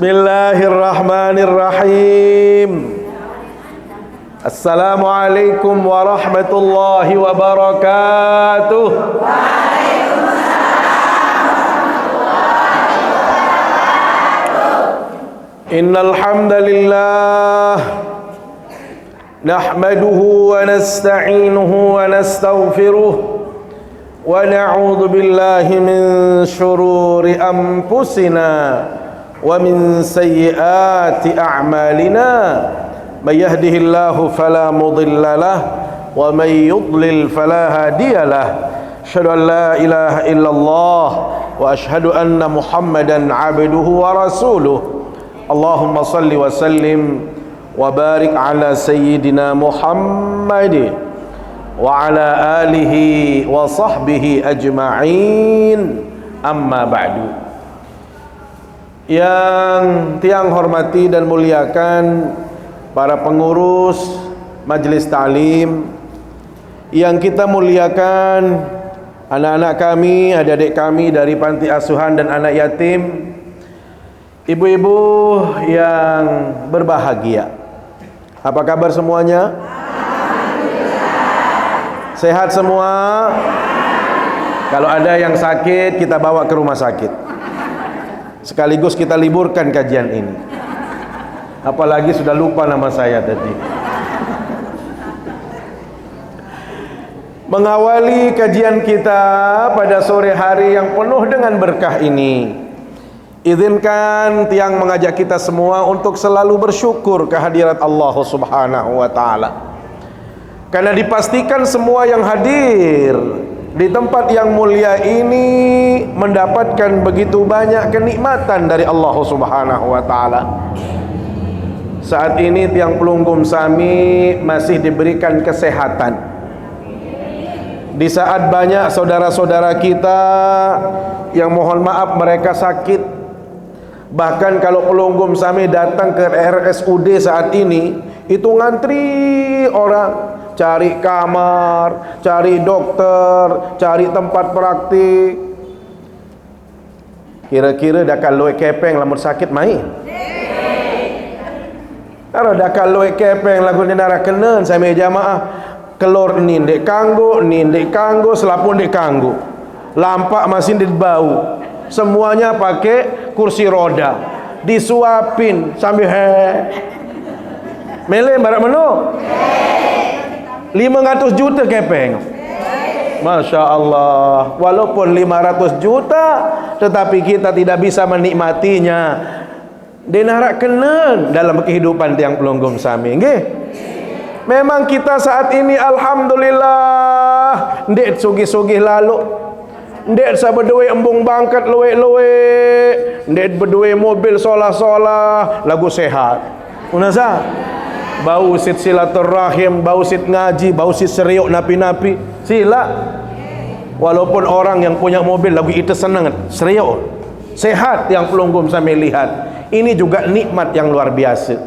Bismillahirrahmanirrahim. Assalamualaikum warahmatullahi wabarakatuh. Innal hamdalillah nahmaduhu wa nasta'inuhu wa nastaghfiruh wa na'udzu billahi min shururi anfusina wa min sayyiati a'malina may yahdihillahu fala mudilla lahu wa may yudlil fala hadiyalah. Asyhadu an la ilaha illallah wa asyhadu anna Muhammadan 'abduhu wa rasuluh. Allahumma salli wa sallim wa barik ala sayyidina Muhammad wa ala alihi wa sahbihi ajma'in. Amma ba'du. Yang tiang hormati dan muliakan para pengurus Majelis Ta'lim, yang kita muliakan anak-anak kami, adik-adik kami dari panti asuhan dan anak yatim, ibu-ibu yang berbahagia. Apa kabar semuanya? Sehat semua? Kalau ada yang sakit, kita bawa ke rumah sakit. Sekaligus kita liburkan kajian ini. Apalagi sudah lupa nama saya tadi. Mengawali kajian kita pada sore hari yang penuh dengan berkah ini, izinkan tiang mengajak kita semua untuk selalu bersyukur kehadirat Allah Subhanahu wa ta'ala. Karena dipastikan semua yang hadir di tempat yang mulia ini mendapatkan begitu banyak kenikmatan dari Allah Subhanahu wa ta'ala. Saat ini tiang Pelunggung Sami masih diberikan kesehatan. Di saat banyak saudara-saudara kita yang mohon maaf mereka sakit, bahkan kalau Pelunggung Sami datang ke RSUD saat ini, itu ngantri orang, cari kamar, cari dokter, cari tempat praktik. Kira-kira dah kalau kepeng lamun sakit mai. Kalau dah kalau kepeng lagu ni darah kenen saya jamaah kelor ni ndek kanggo, selapun ndek kanggo. Lampak masih ndek bau. Semuanya pakai kursi roda. Disuapin sambil mele barat meno. 500 juta kepeng. Masya Allah. Walaupun 500 juta, tetapi kita tidak bisa menikmatinya. Denarak kenen dalam kehidupan tiang Pelunggung Sami. Nggih. Memang kita saat ini alhamdulillah ndek sugih-sugih lalu. Ndek sabedue embung bangkat luwe-luwe. Ndek bedue mobil solah-solah, lagu sehat. Unasa? Bau sit silaturahim, bau sit ngaji, bau sit seriuk napi-napi. Sila. Walaupun orang yang punya mobil lagu itu senang, seriuk. Sehat yang Pelunggung Sami lihat. Ini juga nikmat yang luar biasa.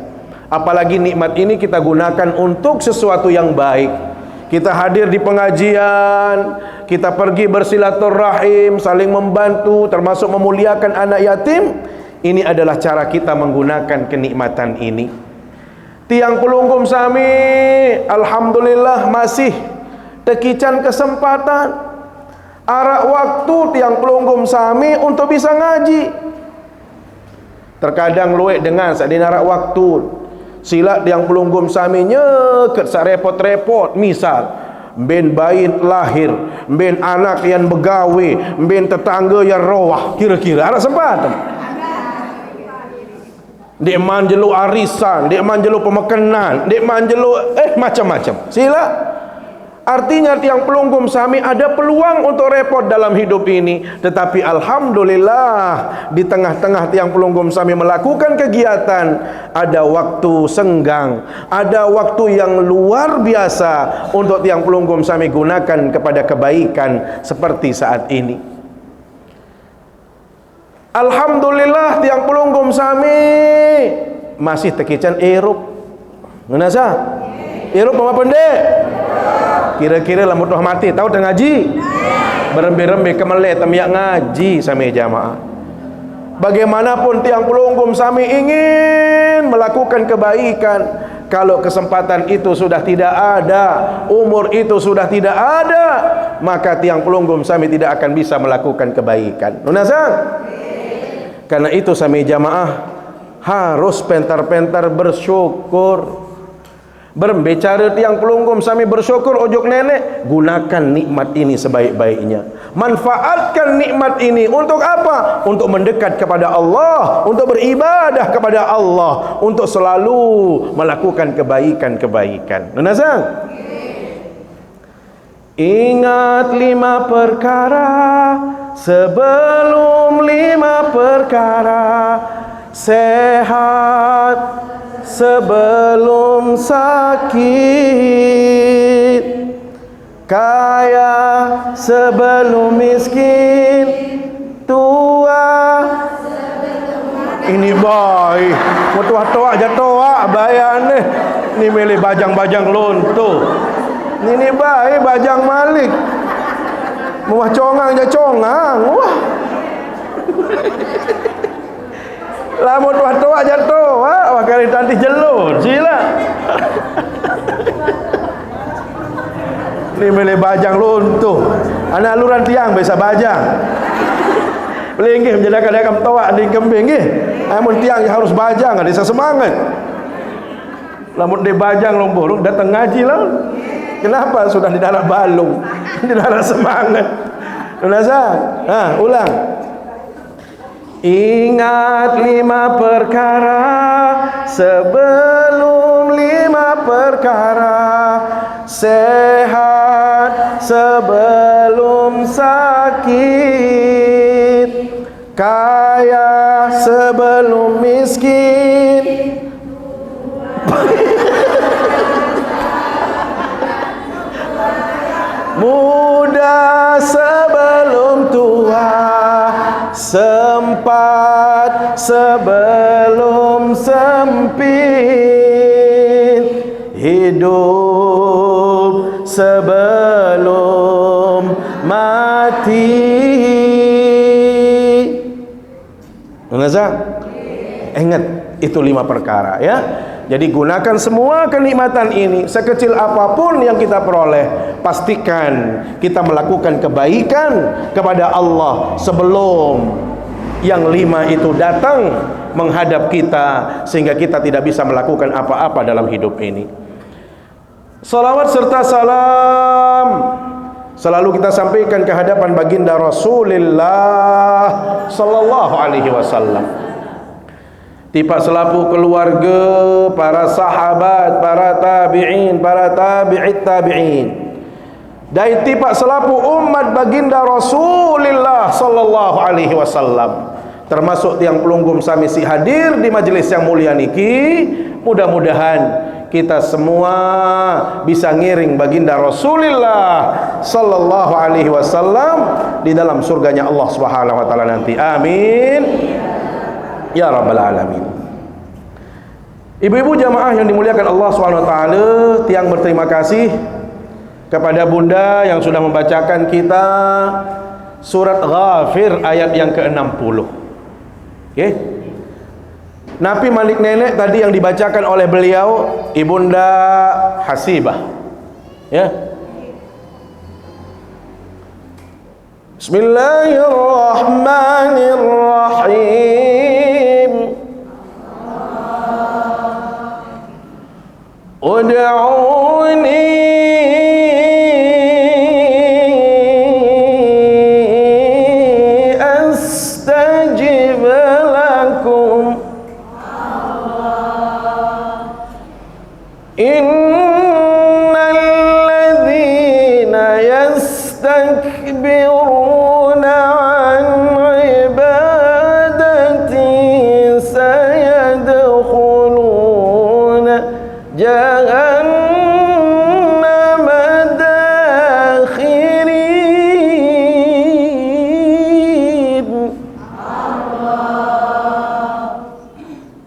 Apalagi nikmat ini kita gunakan untuk sesuatu yang baik. Kita hadir di pengajian, kita pergi bersilaturahim, saling membantu, termasuk memuliakan anak yatim. Ini adalah cara kita menggunakan kenikmatan ini. Tiang Pelunggung Sami alhamdulillah masih tekican kesempatan arak waktu tiang Pelunggung Sami untuk bisa ngaji. Terkadang luek dengan sadinarak waktu silat tiang Pelunggung Sami nyeket sak repot-repot. Misal ben bayi lahir, ben anak yang begawe, ben tetangga yang rawah, kira-kira ada sempatan. Dek manjelu arisan, dek manjelu pemakanan, dek manjelu macam-macam. Sila. Artinya tiang Pelunggung Sami ada peluang untuk repot dalam hidup ini. Tetapi alhamdulillah di tengah-tengah tiang Pelunggung Sami melakukan kegiatan, ada waktu senggang, ada waktu yang luar biasa untuk tiang Pelunggung Sami gunakan kepada kebaikan seperti saat ini. Alhamdulillah tiang Pelunggung Sami masih tekican Eropa. Ngenasa? Eropa apa pendek? Kira-kira lamut roh mati tahu tengah ngaji. Berembe-rembe kemelek temiak ngaji sama jamaah. Bagaimanapun tiang pelunggum Sami ingin melakukan kebaikan, kalau kesempatan itu sudah tidak ada, umur itu sudah tidak ada, maka tiang pelunggum Sami tidak akan bisa melakukan kebaikan. Nunazang. Karena itu Sami jamaah harus pentar-pentar bersyukur. Berbicara tiang pelunggum Sami bersyukur ojuk nenek, gunakan nikmat ini sebaik-baiknya. Manfaatkan nikmat ini untuk apa? Untuk mendekat kepada Allah, untuk beribadah kepada Allah, untuk selalu melakukan kebaikan-kebaikan. Nunazang. Ingat 5 perkara sebelum 5 perkara, sehat sebelum sakit, kaya sebelum miskin, tua. Ini baik, mau tua-tua aja tua bayan nih. Ini milih bajang-bajang lonto. Ini baik bajang Malik. Mau congang aja congang. Wah. Lamun tua-tua aja tua, wakari tanti jelur, sila. Ini milih bajang luntuh. Anak luran tiang bisa bajang. Belinggih menjadi kadang tua di kembing nggih. Amun tiang harus bajang, ada semangat. Lamun di bajang lombor datang ngaji lah. Kenapa? Sudah di dalam balung, di dalam semangat. Unazah. Ulang. Ingat 5 perkara sebelum 5 perkara, sehat sebelum sakit, kaya sebelum miskin, muda sebelum tua, sempat sebelum sempit, hidup sebelum mati. Ingat itu 5 perkara ya. Jadi gunakan semua kenikmatan ini, sekecil apapun yang kita peroleh, pastikan kita melakukan kebaikan kepada Allah sebelum yang 5 itu datang menghadap kita, sehingga kita tidak bisa melakukan apa-apa dalam hidup ini. Salawat serta salam selalu kita sampaikan ke hadapan baginda Rasulullah sallallahu alaihi wasallam. Tiba selaku keluarga, para sahabat, para tabi'in, para tabi'it tabi'in, dan tiba selaku umat baginda Rasulullah sallallahu alaihi wasallam, termasuk tiang pelunggum Sami si hadir di majelis yang mulia niki. Mudah-mudahan kita semua bisa ngiring baginda Rasulullah sallallahu alaihi wasallam di dalam surganya Allah Subhanahu wa taala nanti. Amin ya rabbal alamin. Ibu-ibu jamaah yang dimuliakan Allah Subhanahu wa taala, tiang berterima kasih kepada Bunda yang sudah membacakan kita surat Ghafir ayat yang ke-60. Oke. Napi Malik Nenek tadi yang dibacakan oleh beliau Ibunda Hasibah. Ya. Bismillahirrahmanirrahim. Ud'uni astajib lakum. Innal ladzina yastakbiruna an ibadati sayadkhuluna jahannama dakhirin.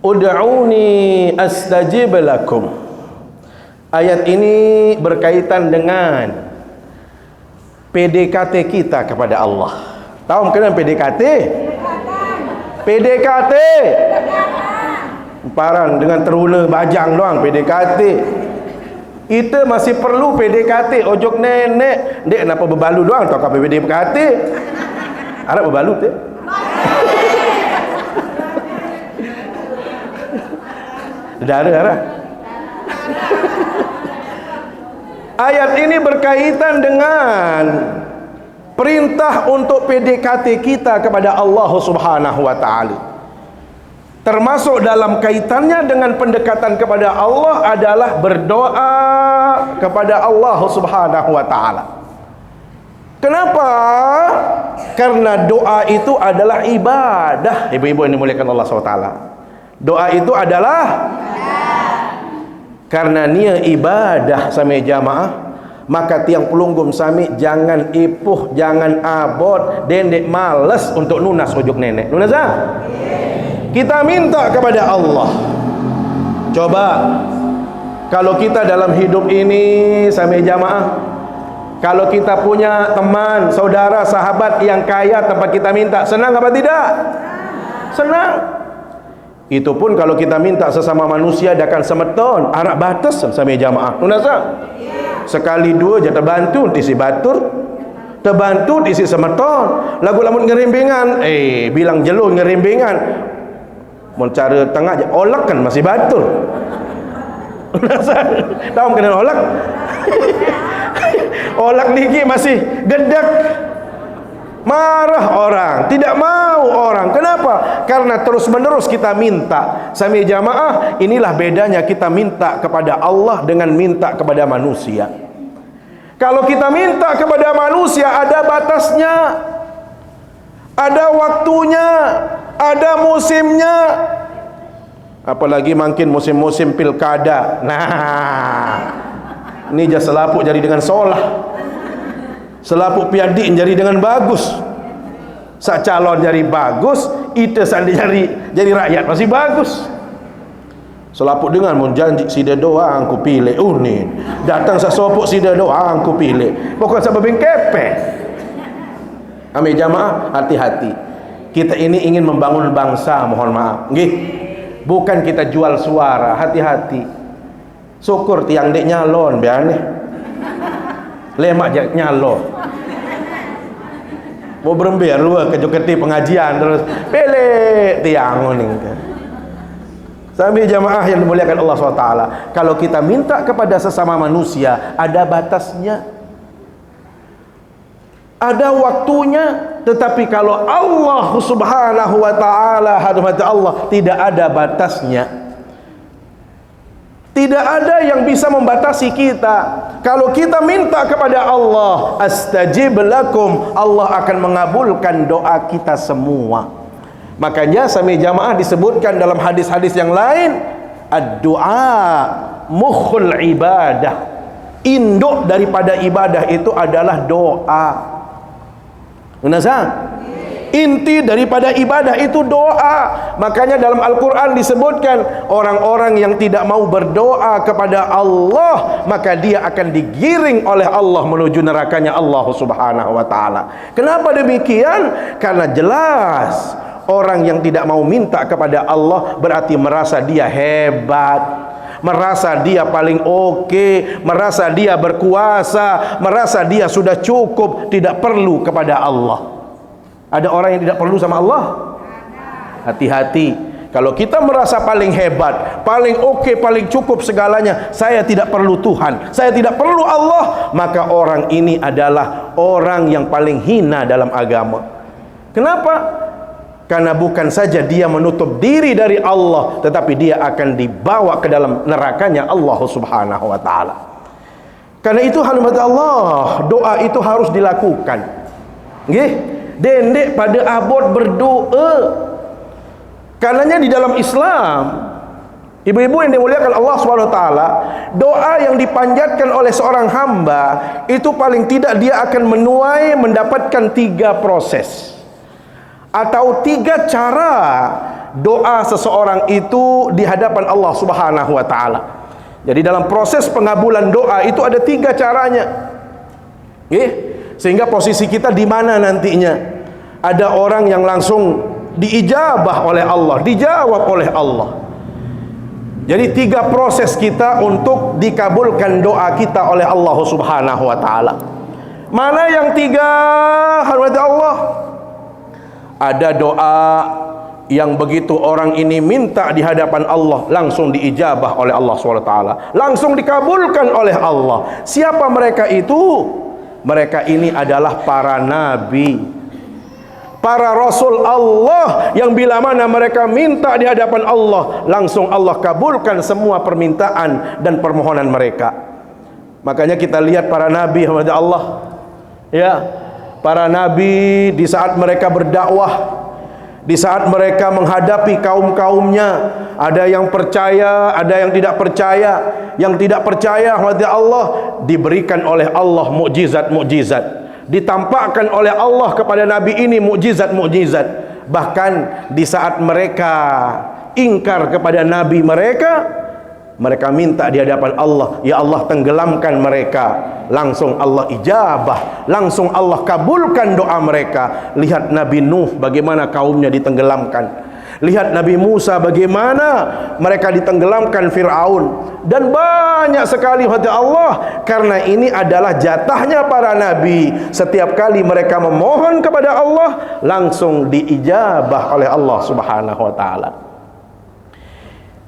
Ud'uni astajib lakum. Ayat ini berkaitan dengan PDKT kita kepada Allah. Tahu kenapa PDKT? PDKT. Paran dengan teruna bajang doang PDKT. Kita masih perlu PDKT. Ojok nenek, dek kenapa berbalu doang tak apa PDKT. Harap berbalu tu. Dara harap. Ayat ini berkaitan dengan perintah untuk PDKT kita kepada Allah Subhanahu wa taala. Termasuk dalam kaitannya dengan pendekatan kepada Allah adalah berdoa kepada Allah Subhanahu wa taala. Kenapa? Karena doa itu adalah ibadah. Ibu-ibu yang dimuliakan Allah SWT. Doa itu adalah karena nia ibadah sami jamaah, maka tiang pelunggum sami jangan ipuh, jangan abot, dendek males untuk nunas ujuk nenek. Nunas ah? Kita minta kepada Allah. Coba kalau kita dalam hidup ini sami jamaah, kalau kita punya teman, saudara, sahabat yang kaya tempat kita minta, senang apa tidak? Senang. Itu pun kalau kita minta sesama manusia dia akan semeton, arak batas sami jamaah. Nunasa? Sekali dua je terbantu isi batur, terbantu isi semeton. Lagu lamun ngerimbingan, bilang jelur ngerimbingan. Mun cara tengah je olak kan masih batur. Nunasa? Tahu kena olak? Olak dikit masih gedek. Marah orang, tidak mau orang. Kenapa? Karena terus menerus kita minta. Sami jamaah, inilah bedanya kita minta kepada Allah dengan minta kepada manusia. Kalau kita minta kepada manusia ada batasnya, ada waktunya, ada musimnya. Apalagi makin musim-musim pilkada. Nah, ini je selapuk jadi dengan solah, selapuk piadik jadi dengan bagus. Sak calon jadi bagus, ite sandi jadi rakyat masih bagus. Selapuk dengan mun janji sida doang ku pilih unin. Datang sasopok sida doang ku pilih. Pokok sebab bengkepe. Ame jamaah, hati-hati. Kita ini ingin membangun bangsa, mohon maaf. Nggih. Bukan kita jual suara, hati-hati. Syukur tiang dek nyalon biane. Lemak jak nyalon. Mau berember lu ke Jogeti pengajian terus pelek tiang ning. Sambil jamaah yang dimuliakan Allah SWT, kalau kita minta kepada sesama manusia ada batasnya, ada waktunya. Tetapi kalau Allah Subhanahu wa taala, hadirat Allah, tidak ada batasnya. Tidak ada yang bisa membatasi kita. Kalau kita minta kepada Allah, astajib lakum, Allah akan mengabulkan doa kita semua. Makanya sami jamaah disebutkan dalam hadis-hadis yang lain, ad-du'a mukhul ibadah. Induk daripada ibadah itu adalah doa. Benar? Inti daripada ibadah itu doa. Makanya dalam Al-Quran disebutkan orang-orang yang tidak mau berdoa kepada Allah, maka dia akan digiring oleh Allah menuju nerakanya Allah Subhanahu wa taala. Kenapa demikian? Karena jelas orang yang tidak mau minta kepada Allah berarti merasa dia hebat, merasa dia paling oke, merasa dia berkuasa, merasa dia sudah cukup, tidak perlu kepada Allah. Ada orang yang tidak perlu sama Allah? Hati-hati. Kalau kita merasa paling hebat, paling oke, paling cukup segalanya, saya tidak perlu Tuhan, saya tidak perlu Allah, maka orang ini adalah orang yang paling hina dalam agama. Kenapa? Karena bukan saja dia menutup diri dari Allah, tetapi dia akan dibawa ke dalam nerakanya Allah Subhanahu wa taala. Karena itu hadirat Allah, doa itu harus dilakukan. Nggih? Dendek pada abot berdoa. Karenanya di dalam Islam, ibu-ibu yang dimuliakan Allah SWT, doa yang dipanjatkan oleh seorang hamba itu paling tidak dia akan menuai mendapatkan 3 proses atau 3 cara doa seseorang itu di hadapan Allah Subhanahu wa taala. Jadi dalam proses pengabulan doa itu ada 3 caranya. Sehingga posisi kita di mana nantinya? Ada orang yang langsung diijabah oleh Allah, dijawab oleh Allah. Jadi 3 proses kita untuk dikabulkan doa kita oleh Allah Subhanahu wa taala. Mana yang 3, hadirat Allah? Ada doa yang begitu orang ini minta di hadapan Allah, langsung diijabah oleh Allah SWT, langsung dikabulkan oleh Allah. Siapa mereka itu? Mereka ini adalah para nabi, para rasul Allah, yang bila mana mereka minta di hadapan Allah, langsung Allah kabulkan semua permintaan dan permohonan mereka. Makanya kita lihat para nabi, Allah, ya, para nabi di saat mereka berdakwah, di saat mereka menghadapi kaum-kaumnya, ada yang percaya, ada yang tidak percaya. Yang tidak percaya kepada Allah diberikan oleh Allah mukjizat-mukjizat, ditampakkan oleh Allah kepada nabi ini mukjizat-mukjizat. Bahkan di saat mereka ingkar kepada nabi mereka, mereka minta di hadapan Allah, ya Allah tenggelamkan mereka, langsung Allah ijabah, langsung Allah kabulkan doa mereka. Lihat Nabi Nuh bagaimana kaumnya ditenggelamkan, lihat Nabi Musa bagaimana mereka ditenggelamkan Fir'aun, dan banyak sekali hati Allah. Karena ini adalah jatahnya para nabi, setiap kali mereka memohon kepada Allah langsung diijabah oleh Allah Subhanahu wa taala.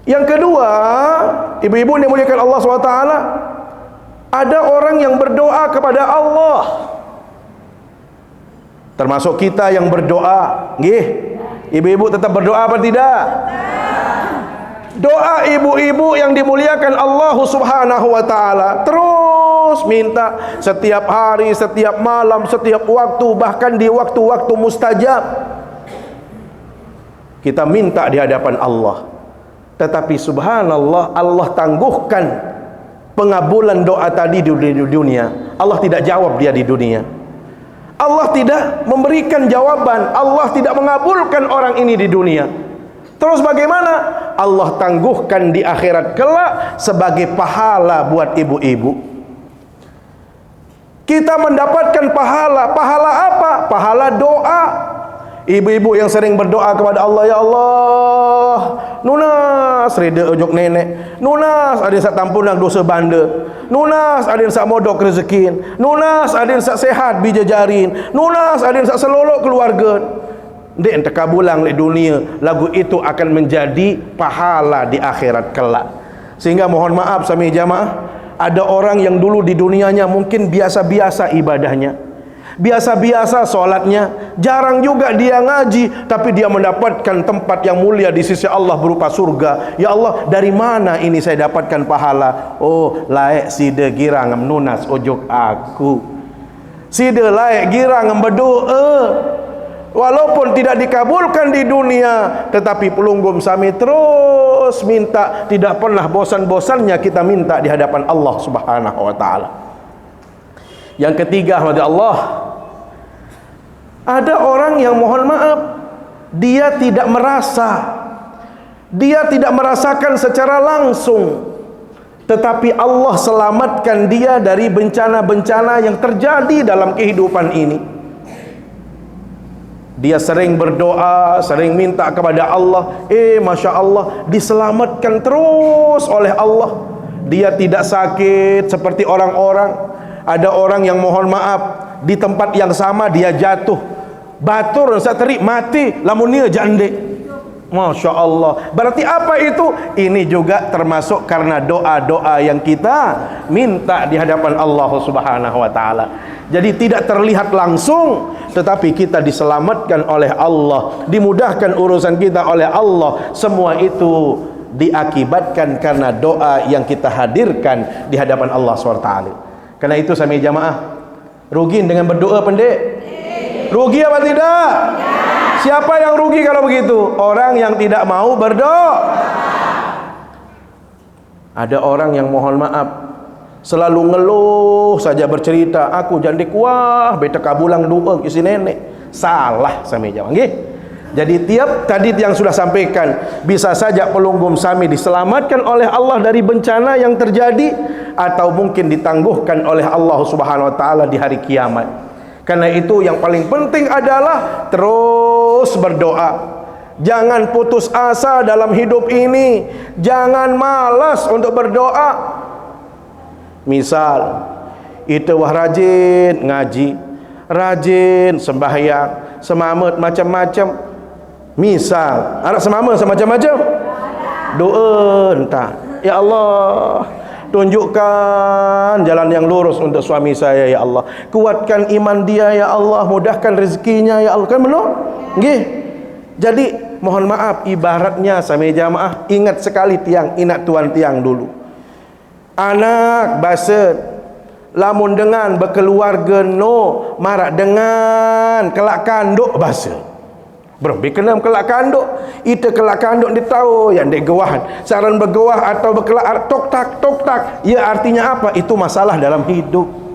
Yang kedua, ibu-ibu yang dimuliakan Allah SWT, ada orang yang berdoa kepada Allah, termasuk kita yang berdoa. Nggih, ibu-ibu tetap berdoa apa tidak? Doa ibu-ibu yang dimuliakan Allah Subhanahu wa taala, terus minta setiap hari, setiap malam, setiap waktu, bahkan di waktu-waktu mustajab. Kita minta di hadapan Allah. Tetapi subhanallah, Allah tangguhkan pengabulan doa tadi di dunia. Allah tidak jawab dia di dunia. Allah tidak memberikan jawaban, Allah tidak mengabulkan orang ini di dunia. Terus bagaimana? Allah tangguhkan di akhirat kelak sebagai pahala buat ibu-ibu. Kita mendapatkan pahala. Pahala apa? Pahala doa. Ibu-ibu yang sering berdoa kepada Allah, ya Allah, nunas reda ojok nenek, nunas ada yang sak tampunang dosa banda, nunas ada yang sak modok rezekin, nunas ada yang sak sehat bijajarin, nunas ada yang sak selolok keluarga. Dek ente kabulang di dunia, lagu itu akan menjadi pahala di akhirat kelak. Sehingga mohon maaf sami jamaah, ada orang yang dulu di dunianya mungkin biasa-biasa ibadahnya, biasa-biasa sholatnya, jarang juga dia ngaji, tapi dia mendapatkan tempat yang mulia di sisi Allah berupa surga. Ya Allah, dari mana ini saya dapatkan pahala? Oh, layak sida girang menunas ojok aku, sida layak girang berdoa. Walaupun tidak dikabulkan di dunia, tetapi pelunggum sami terus minta, tidak pernah bosan-bosannya kita minta di hadapan Allah Subhanahu wa taala. Yang ketiga, Allah, ada orang yang mohon maaf, dia tidak merasakan secara langsung, tetapi Allah selamatkan dia dari bencana-bencana yang terjadi dalam kehidupan ini. Dia sering berdoa, sering minta kepada Allah, Masya Allah, diselamatkan terus oleh Allah. Dia tidak sakit seperti orang-orang. Ada orang yang mohon maaf, di tempat yang sama dia jatuh, batur sateri mati, lamunia jande. Masya Allah. Berarti apa itu? Ini juga termasuk karena doa-doa yang kita minta di hadapan Allah Subhanahu wa taala. Jadi tidak terlihat langsung, tetapi kita diselamatkan oleh Allah, dimudahkan urusan kita oleh Allah. Semua itu diakibatkan karena doa yang kita hadirkan di hadapan Allah SWT. Karena itu sami jamaah, rugi dengan berdoa pendek? Rugi apa tidak? Siapa yang rugi kalau begitu? Orang yang tidak mau berdoa. Ada orang yang mohon maaf selalu ngeluh saja, bercerita, aku jande kuah beta kabulang doa isi nenek. Salah sami jamaah nggih. Jadi tiap tadi yang sudah sampaikan, bisa saja pelunggum sami diselamatkan oleh Allah dari bencana yang terjadi, atau mungkin ditangguhkan oleh Allah Subhanahu wa taala di hari kiamat. Karena itu yang paling penting adalah terus berdoa. Jangan putus asa dalam hidup ini. Jangan malas untuk berdoa. Misal, kita wah rajin ngaji, rajin sembahyang, semamat macam-macam. Misal, anak semama semacam-macam. Doa entah, ya Allah, tunjukkan jalan yang lurus untuk suami saya ya Allah. Kuatkan iman dia ya Allah, mudahkan rezekinya ya Allah. Kan benar? Nggih. Jadi mohon maaf, ibaratnya sami jamaah ingat sekali tiang, ingat tuan tiang dulu. Anak basa lamun dengan berkeluarga no, marak dengan kelak kanduk basa. Berbi kena kelak kanduk. Ita kelak kanduk dia tahu yang dia gewahan. Saran bergewah atau berkelak tok tak. Ya artinya apa? Itu masalah dalam hidup.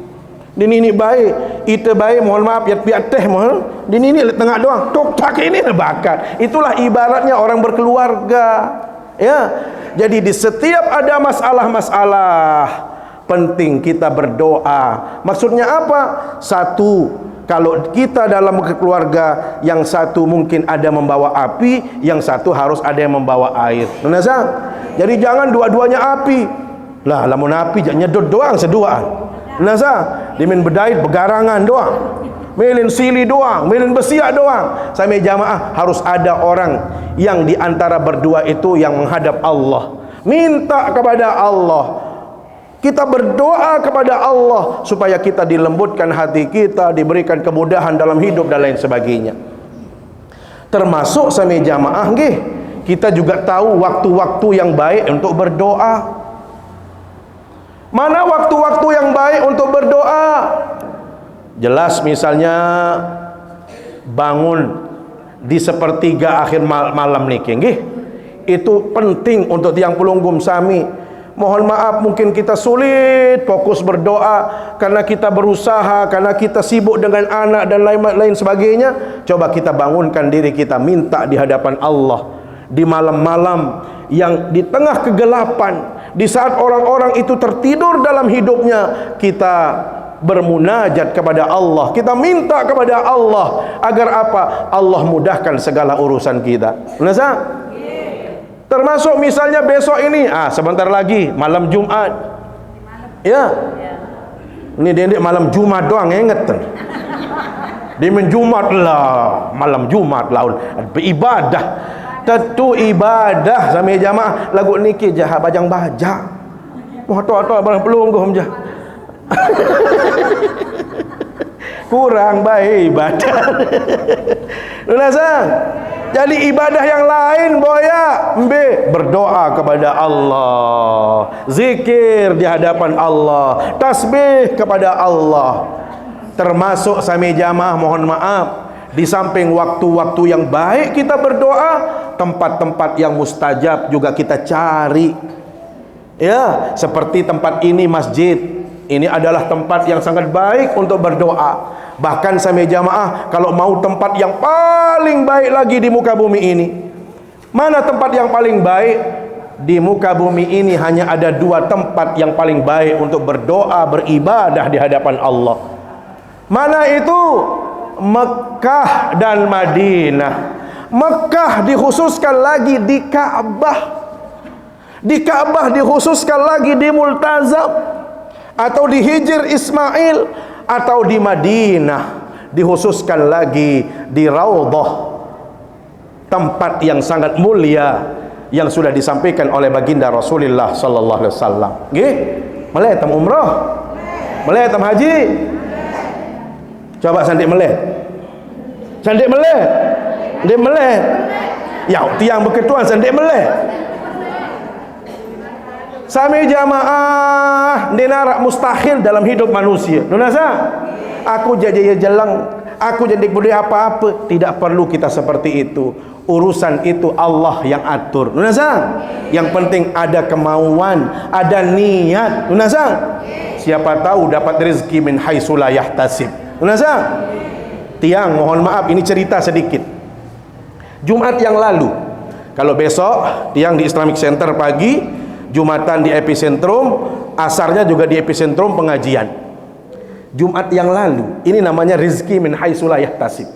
Ini baik, ita baik, mohon maaf ya piat teh mohon. Ini tengah doang. Tok tak ini bakat. Itulah ibaratnya orang berkeluarga. Ya. Jadi di setiap ada masalah-masalah penting kita berdoa. Maksudnya apa? Satu, kalau kita dalam keluarga, yang satu mungkin ada membawa api, yang satu harus ada yang membawa air. Nasa? Jadi jangan dua-duanya api. Lah, lamun api jangan nyedot doang seduaan. Nasa? Dimin bedait begarangan doang. Milin sili doang, milin besiak doang. Sampai jamaah harus ada orang yang di antara berdua itu yang menghadap Allah. Minta kepada Allah. Kita berdoa kepada Allah supaya kita dilembutkan hati kita, diberikan kemudahan dalam hidup dan lain sebagainya. Termasuk sami jamaah nggih, kita juga tahu waktu-waktu yang baik untuk berdoa. Mana waktu-waktu yang baik untuk berdoa? Jelas misalnya bangun di sepertiga akhir malam niki nggih. Itu penting untuk tiang pelunggum sami. Mohon maaf mungkin kita sulit fokus berdoa karena kita berusaha, karena kita sibuk dengan anak dan lain sebagainya. Coba kita bangunkan diri kita, minta di hadapan Allah di malam-malam yang di tengah kegelapan, di saat orang-orang itu tertidur dalam hidupnya, kita bermunajat kepada Allah, kita minta kepada Allah agar apa? Allah mudahkan segala urusan kita. Nasa? Termasuk misalnya besok ini, sebentar lagi malam Jumat. Ya. Ini dia malam Jumat doang ingat. Di Jumat lah, malam Jumat lah beribadah. Tentu ibadah sampai jamaah lagu niki jah bajang-bajak. Moh tok-tok barang pelungguh jah. Kurang baik ibadah. Nunasang. Jadi ibadah yang lain boya berdoa kepada Allah, zikir di hadapan Allah, tasbih kepada Allah. Termasuk sami jamaah mohon maaf, di samping waktu-waktu yang baik kita berdoa, tempat-tempat yang mustajab juga kita cari. Ya, seperti tempat ini masjid. Ini adalah tempat yang sangat baik untuk berdoa. Bahkan sami jamaah kalau mau tempat yang paling baik lagi di muka bumi ini, mana tempat yang paling baik? Di muka bumi ini hanya ada dua tempat yang paling baik untuk berdoa, beribadah di hadapan Allah. Mana itu? Mekah dan Madinah. Mekah dikhususkan lagi di Ka'bah. Di Ka'bah dikhususkan lagi di Multazam atau di Hijr Ismail, atau di Madinah dikhususkan lagi di Raudhah, tempat yang sangat mulia yang sudah disampaikan oleh baginda Rasulullah sallallahu alaihi wasallam. Nggih, meleh tam umrah, meleh tam haji. Coba sandik meleh. Sandik meleh. Dia meleh. Ya, tiang berketuan sandik meleh. Sami jamaah dinarak mustahil dalam hidup manusia. Nunasa? Aku jadi jelang, aku jadi budaya apa-apa. Tidak perlu kita seperti itu. Urusan itu Allah yang atur. Nunasa? Yang penting ada kemauan, ada niat. Nunasa? Siapa tahu dapat rezeki min haitsu la yahtasib. Nunasa? Tiang, mohon maaf ini cerita sedikit. Jumat yang lalu, kalau besok tiang di Islamic Center pagi, Jumatan di epicentrum, asarnya juga di epicentrum pengajian. Jumat yang lalu, ini namanya rizki min haitsu la yahtasib.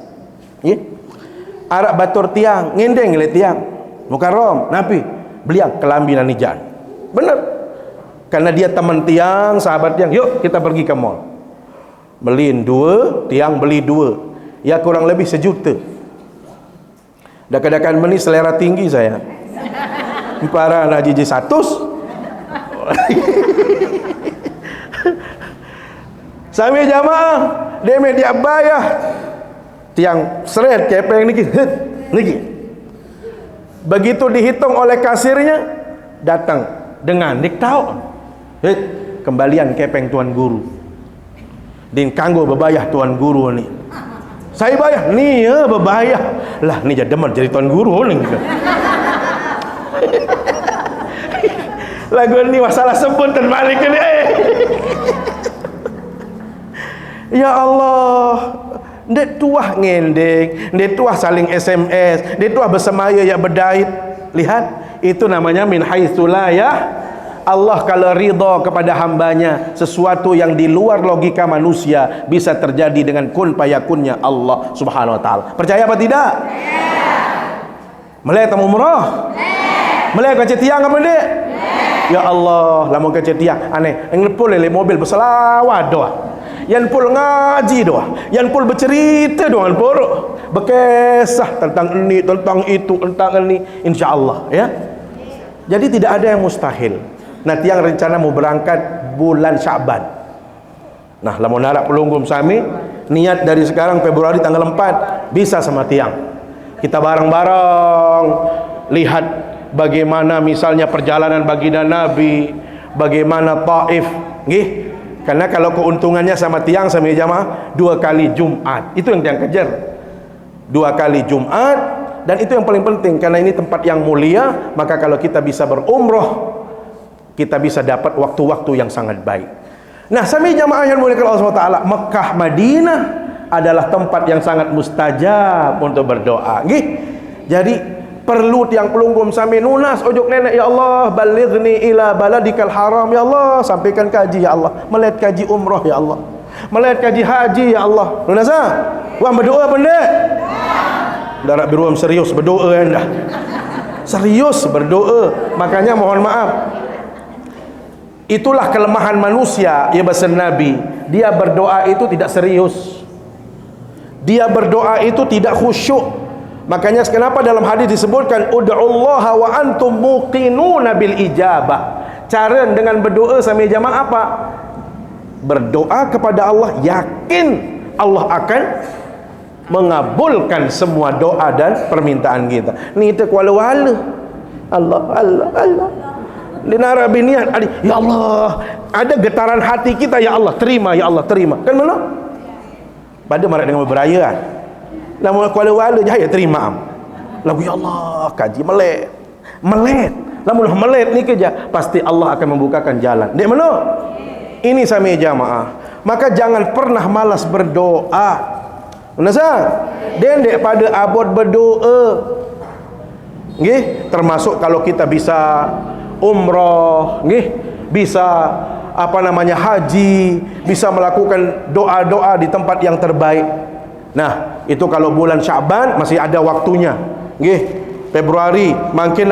arak batur tiang, ngendeng le tiang. Mukarram, Nabi beliau kelambi nanijan. Benar. Karena dia teman tiang, sahabat tiang. Yuk kita pergi ke mall. Beliin 2, tiang beli 2. Ya kurang lebih 1 juta. Dak-dakan beli selera tinggi saya. Para nak jiji 100. Sampai jamaah, dia bayar. Tiang seret kepeng niki. Begitu dihitung oleh kasirnya, datang dengan dik tahu. Kembalian kepeng tuan guru. Din kanggo bebayah tuan guru ni. Saya bayar ni ya bebayah. Lah ni jadi demen jadi tuan guru ni. Lagu ni masalah sebut dan balik ni. Ya Allah, ndek tuah ngendeng, ndek tuah saling SMS, ndek tuah bersemaya ya berdait. Lihat, itu namanya min haitsu la ya. Allah kalau ridha kepada hambanya, sesuatu yang di luar logika manusia bisa terjadi dengan kun fayakunnya Allah Subhanahu wa taala. Percaya apa tidak? Melek tamu umrah? Melek kaca tiang apa ndek? Ya Allah, lamun kaca tiang aneh, nglepul le mobil berselawat doa. Yang pul ngaji doa, yang pul bercerita doa buruk, berkisah tentang ini, tentang itu, tentang ini, insyaallah ya. Jadi tidak ada yang mustahil. Nah, tiang rencana mau berangkat bulan Sya'ban. Nah, lamun harap pelunggum sami, niat dari sekarang Februari tanggal 4 bisa sama tiang. Kita bareng-bareng lihat bagaimana misalnya perjalanan baginda Nabi, bagaimana Taif, nggih. Karena kalau keuntungannya sama tiang sama jamaah 2 kali Jumat, itu yang tiang kejar. 2 kali Jumat, dan itu yang paling penting karena ini tempat yang mulia. Maka kalau kita bisa berumroh, kita bisa dapat waktu-waktu yang sangat baik. Nah, sami jamaah yang mulia Allah SWT, Mekah Madinah adalah tempat yang sangat mustajab untuk berdoa. Nggih. Jadi perlu tiang pelunggum sami nunas ojok nenek, ya Allah balighni ila baladikal haram, ya Allah sampaikan kaji, ya Allah melihat kaji umrah, ya Allah melihat kaji haji, ya Allah nunasa wah berdoa benda darat biruam serius berdoa anda serius berdoa. Makanya mohon maaf, itulah kelemahan manusia ya bahasa Nabi, dia berdoa itu tidak serius, dia berdoa itu tidak khusyuk. Makanya kenapa dalam hadis disebutkan ud'ullaha wa antum muqinuna bil ijabah. Cara dengan berdoa sama jamaah apa? Berdoa kepada Allah, yakin Allah akan mengabulkan semua doa dan permintaan kita. Ni kita kuala-wala. Allah. Dinara biniat, ya Allah, ada getaran hati kita, ya Allah terima, ya Allah terima. Kan mana? Pada marak dengan beraya. Namun kuala-wala jahaya terima. Lagu ya Allah kaji melet. Namun melet ni kerja pasti Allah akan membukakan jalan. Dek mana? Ini sami jamaah. Maka jangan pernah malas berdoa. Nasa? Dan dek pada abot berdoa. Nggih, termasuk kalau kita bisa umrah, nggih, bisa haji, bisa melakukan doa-doa di tempat yang terbaik. Nah, itu kalau bulan Sya'ban masih ada waktunya. Nggih. Februari, makin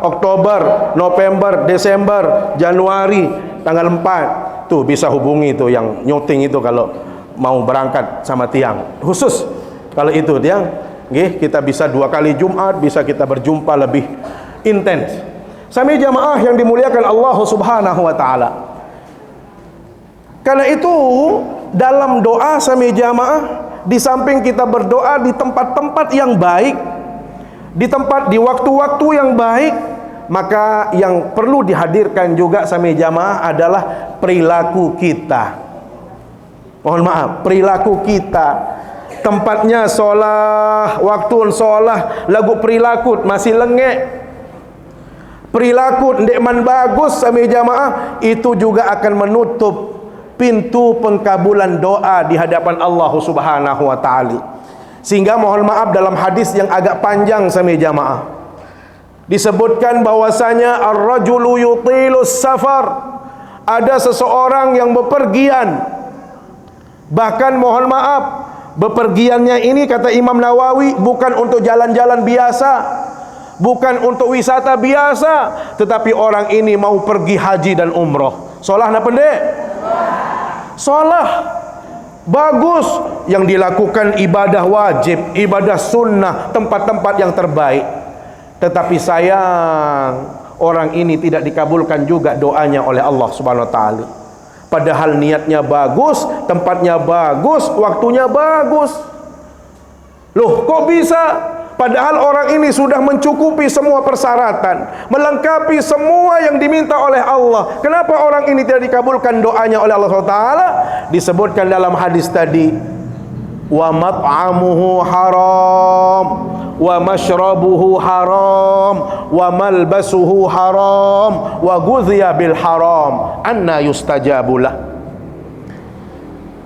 Oktober, November, Desember, Januari tanggal 4. Tuh bisa hubungi tuh yang nyuting itu kalau mau berangkat sama tiang. Khusus kalau itu tiang, nggih, kita bisa 2 kali Jumat, bisa kita berjumpa lebih intens. Sami jamaah yang dimuliakan Allah Subhanahu wa taala. Karena itu dalam doa sami jamaah, di samping kita berdoa di tempat-tempat yang baik, di waktu-waktu yang baik, maka yang perlu dihadirkan juga sami jamaah adalah perilaku kita. Mohon maaf, perilaku kita. Tempatnya solah, waktu solah, lagu perilaku masih lengek, perilaku ndek man bagus sami jamaah, itu juga akan menutup pintu pengkabulan doa di hadapan Allah Subhanahu wa taala. Sehingga mohon maaf dalam hadis yang agak panjang sami jamaah disebutkan bahwasanya ar-rajulu yutilus safar, ada seseorang yang bepergian, bahkan mohon maaf Bepergiannya ini kata Imam Nawawi bukan untuk jalan-jalan biasa, bukan untuk wisata biasa, tetapi orang ini mau pergi haji dan umrah. Solah nak pendek? Solah. Bagus. Yang dilakukan ibadah wajib, ibadah sunnah, tempat-tempat yang terbaik. Tetapi sayang, orang ini tidak dikabulkan juga doanya oleh Allah Subhanahu wa taala. Padahal niatnya bagus, tempatnya bagus, waktunya bagus. Loh, kok bisa? Padahal orang ini sudah mencukupi semua persyaratan, melengkapi semua yang diminta oleh Allah. Kenapa orang ini tidak dikabulkan doanya oleh Allah SWT? Disebutkan dalam hadis tadi, wa mat'amuhu haram, wa mashrabuhu haram, wa malbasuhu haram, wa ghudhiya bil haram, anna yustajabulah.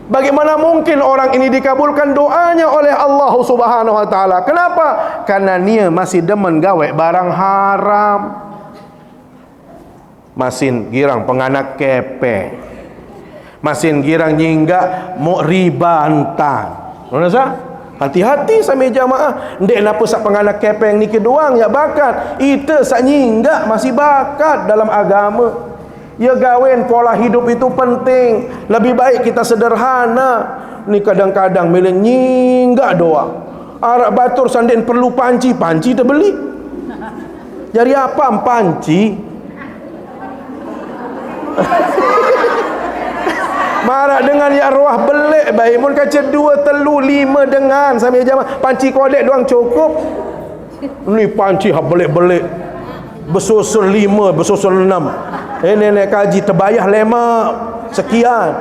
Bagaimana mungkin orang ini dikabulkan doanya oleh Allah Subhanahu wa taala? Kenapa? Karena dia masih demen gawe barang haram. Masin girang penganak kepe, masin girang nyingga mau riba antang. Nona, hati-hati sama jamaah. Ndek napa sak penganak kepe yang niki doang ya bakat. Ite sak nyingga masih bakat dalam agama. Ya gawen, pola hidup itu penting. Lebih baik kita sederhana. Ni kadang-kadang milih nyinggak doang. Arak batur sandin perlu panci, panci terbeli. Jadi apa panci? Marah dengan ya arwah belik baik. Mun kaca 2, 3, 5 dengan sambil jamaah. Panci kodek doang cukup. Ni panci hab belik-belik. Bersusun 5, bersusun 6. Nenek kaji terbayar lemak sekian.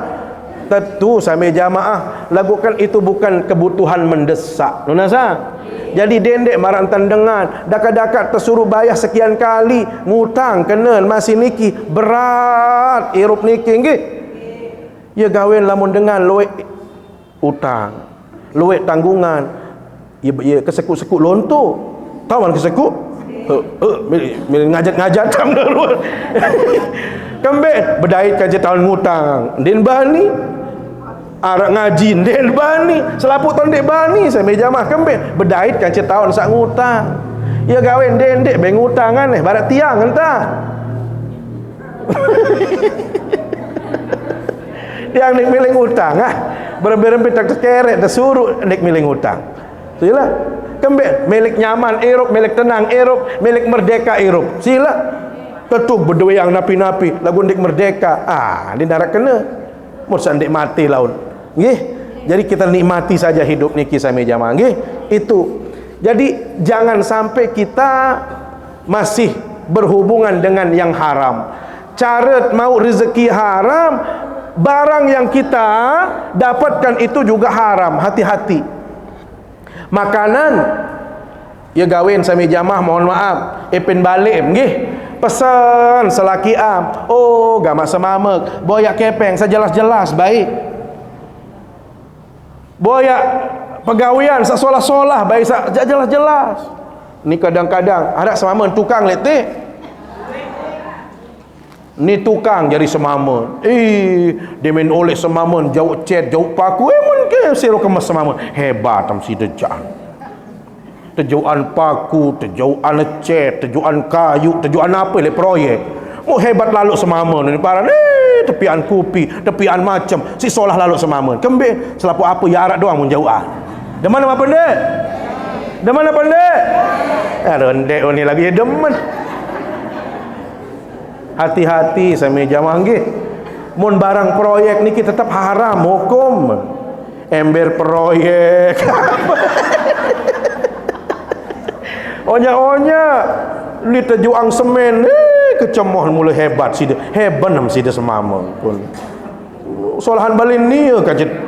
Tentu sampai jamaah lakukan itu bukan kebutuhan mendesak. Nunasa. Jadi dendek marang tandengan, dakat-dakat tersuruh bayar sekian kali, ngutang kena masih niki berat irup niki nggih. Ya gawen lamun dengan luwek utang, luwek tanggungan. Ya kesekut-sekut lonto. Tawan kesekut? Milih ngajat-ngajat tam dulu. Kembali berdait kaji tahun ngutang. Den bani arak ngaji den bani selaput tahun dek bani saya jamaah kembali berdait kaji tahun sak ngutang. Ya gawen den dek beng ngutangan barat tiang entah. Yang nek milih ngutang berempe-rempe tak keret tersuruh nek milih ngutang. Sila kembali milik nyaman erup, milik tenang erup, milik merdeka erup. Sila tetuk berdua yang napi-napi lagu ndik merdeka. Dia darat kena. Mursa ndik mati laun. Nggih. Jadi kita nikmati saja hidup niki sami jamaah nggih. Itu. Jadi jangan sampai kita masih berhubungan dengan yang haram. Cara mau rezeki haram, barang yang kita dapatkan itu juga haram. Hati-hati. Makanan ya gawen sami jamaah mohon maaf epin balik nggih pesan selaki am gamak semamek boyak kepeng sejelas-jelas baik boyak pegawian sasolah-solah baik jelas-jelas. Ni kadang-kadang ada semamen tukang letik ni tukang jadi semamen dia main oleh semamen jauh cet jauh paku mungkin siro kemas semamen hebat am si dejaan tejuan paku tejuan cet tejuan kayu tejuan apa le proyek mau hebat lalu semamen ni para tepian kopi tepian macam si solah lalu semamen kembe selapu apa ya arak doang mun jauhan deman apa pendek deman apa pendek rendek ni lagi deman. Hati-hati sama jamaah nggih. Mun barang proyek niki tetap haram hukum. Ember proyek. Onya-onya li tejuang semen kecemoh mulai hebat sida. Hebat nam sida semama pun. Solahan balin ni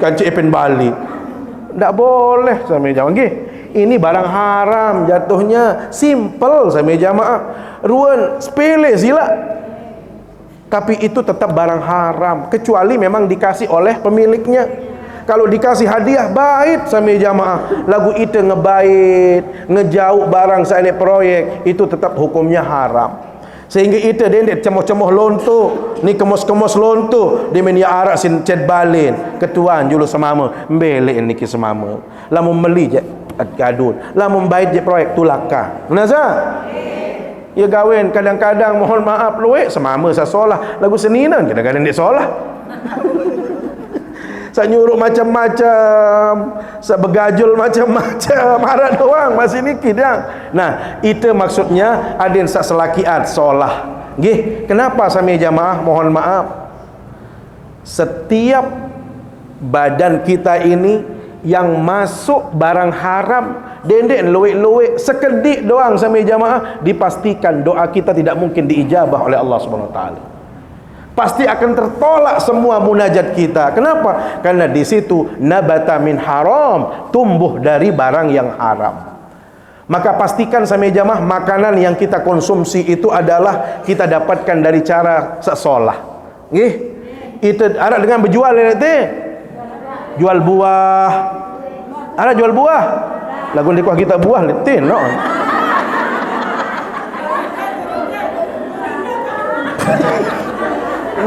kancik epin Bali. Ndak boleh sama jamaah nggih. Ini barang haram jatuhnya simple sama jamaah. Ruan sepele sila. Tapi itu tetap barang haram kecuali memang dikasih oleh pemiliknya. Kalau dikasih hadiah baik sama jamaah lagu itu ngebait ngejauh barang saya proyek itu tetap hukumnya haram. Sehingga itu dia cemoh-cemoh lonto, ni kemos-kemos lonto, dia meni arak sin ced balin, ketuan julu semama, mbelek niki semama. Lamun meli je gadun, lamun bait je proyek tulaka. Benar ya gawin kadang-kadang mohon maaf luek semama sa solah, lagu seninan kadang-kadang dia solah. Saya nyuruh macam-macam, saya begajul macam-macam, harap doang masih niki dia. Nah, itu maksudnya adin sak selakiat solah. Nggih, kenapa sami jamaah mohon maaf? Setiap badan kita ini yang masuk barang haram, dendek luik-luik sekedik doang sami jamaah, dipastikan doa kita tidak mungkin diijabah oleh Allah Subhanahu wa taala. Pasti akan tertolak semua munajat kita. Kenapa? Karena di situ nabata min haram, tumbuh dari barang yang haram. Maka pastikan sami jamaah makanan yang kita konsumsi itu adalah kita dapatkan dari cara sesolah. Nggih. Itu ada dengan berjual nanti. Jual buah. Ada jual buah. Lagu di kuah kita buah nanti no.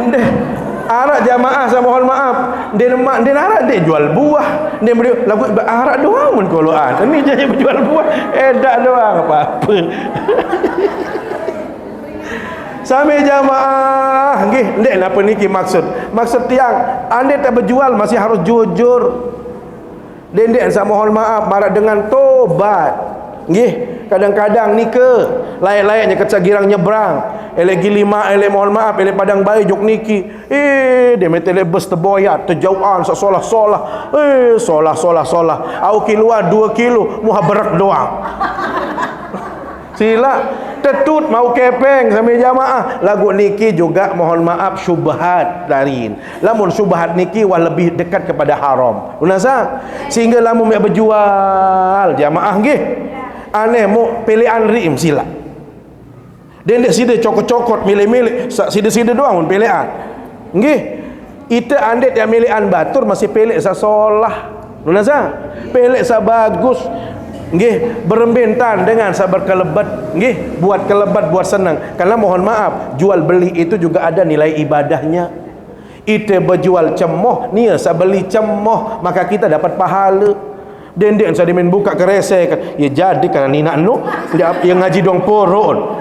Deh, arak jamaah saya mohon maaf. Dia arak dia jual buah. Dia beri lagu arak doang mun koloan. Ini jadi berjual buah. Edak doang apa-apa. Sami jamaah nggih, ndek napa niki maksud? Maksud tiang anda tak berjual masih harus jujur. Dendek saya mohon maaf marak dengan tobat. Nggih, kadang-kadang nika layak-layaknya ke girang nyebrang. Elek gilima, elek mohon maaf, elek padang bayi jok niki. Dia metele bus terboyat, terjauhan solah-solah. Solah. Au keluar 2 kilo, muha berak doang. Sila tetut mau kepeng sami jamaah. Lagu niki juga mohon maaf syubhat darin. Lamun syubhat niki wah lebih dekat kepada haram. Unasa sehingga lamun mek berjual jamaah nggih. Aneh mau pilihan rim sila. Dia ndak sida cokot-cokot milih-milih sida-sida doang mun pilihan. Nggih. Ita andet yang milihan batur masih pelik sa solah. Unasa pelik sa bagus. Nggih, berembentan dengan sabar kelebat, nggih, buat kelebat, buat senang. Karena mohon maaf, jual beli itu juga ada nilai ibadahnya. Itu berjual cemoh, nia saya beli cemoh, maka kita dapat pahala. Dendek saya dimin buka kerese kan, ya jadi karena nina nu yang ngaji dong poron.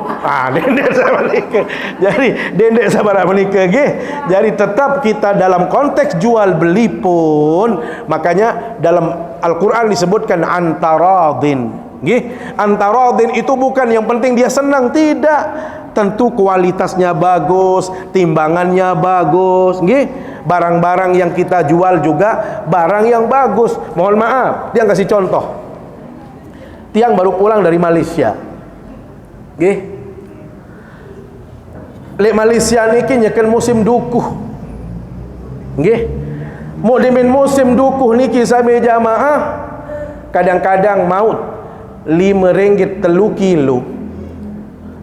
Dendek saya menikah. Jadi dendek sabar menikah, nggih. Jadi tetap kita dalam konteks jual beli pun, makanya dalam Al-Quran disebutkan antaradin. Nggih, antaradin itu bukan yang penting dia senang, tidak. Tentu kualitasnya bagus, timbangannya bagus, nggih. Barang-barang yang kita jual juga barang yang bagus. Mohon maaf, dia kasih contoh. Tiang baru pulang dari Malaysia. Nggih. Lek Malaysia niki nyekel musim dukuh. Nggih. Mau dimin musim dukuh niki sami jamaah kadang-kadang maut RM5 3 kilo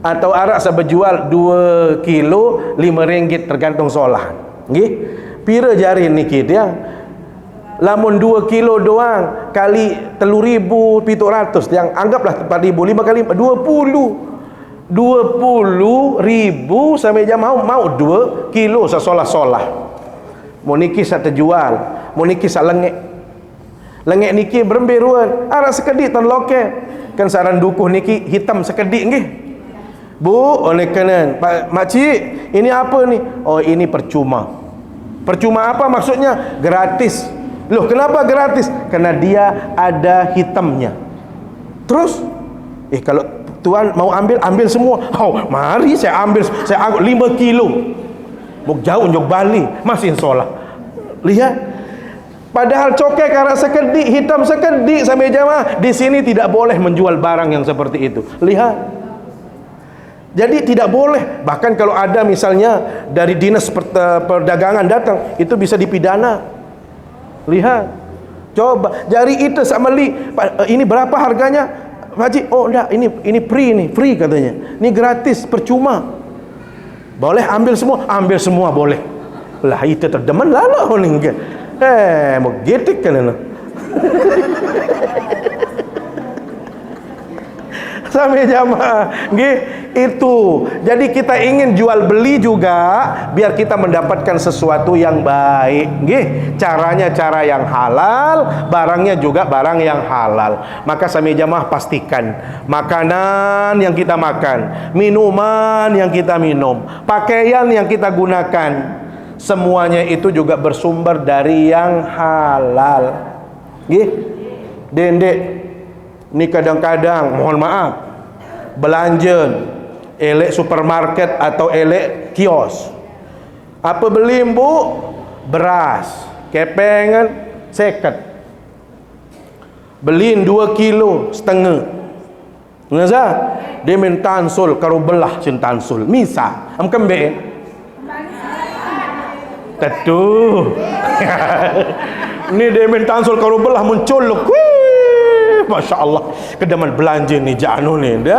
atau arak saya berjual 2 kilo RM5 tergantung solah. Nggih. Pira jari niki dia lamun 2 kilo doang kali 3.700 yang anggaplah 4.000 5 kali 20 ribu sampai jam mau 2 kilo sasolah-solah. Mau niki sa terjual, mau niki sa lengek niki berembiruan arah sekedik tan loke kan saran dukuh niki hitam sekedik nggih. Bu oleh kanan Pak makcik ini apa ni? Oh ini percuma. Percuma apa maksudnya? Gratis. Loh kenapa gratis? Karena dia ada hitamnya. Terus kalau tuan mau ambil semua. Mari saya ambil 5 kilo. Mau jauh njok Bali masih solah. Lihat. Padahal cokek karena sekedik, hitam sekedik sampai jamaah. Di sini tidak boleh menjual barang yang seperti itu. Lihat. Jadi tidak boleh. Bahkan kalau ada misalnya dari dinas perdagangan datang, itu bisa dipidana. Lihat. Coba jari itu sama li. Ini berapa harganya? Haji, oh enggak, ini free katanya. Ini gratis, percuma. Boleh ambil semua boleh. Lah itu terdeman lalu nih. Mau getik kan. Sampai jamaah, nggih, itu. Jadi kita ingin jual beli juga biar kita mendapatkan sesuatu yang baik, nggih. Caranya cara yang halal, barangnya juga barang yang halal. Maka sampai jamaah pastikan makanan yang kita makan, minuman yang kita minum, pakaian yang kita gunakan, semuanya itu juga bersumber dari yang halal, nggih. Dendek ni kadang-kadang mohon maaf belanja elek supermarket atau elek kios. Apa beli bu? Beras kepengan seket, beliin 2,5 kilo. Ngasa dia minta tansul karo belah cin tansul misa am kembe tetu. Ni dia minta tansul karo belah mencolok. Masya Allah, kedaman belanja ni janu ni dia.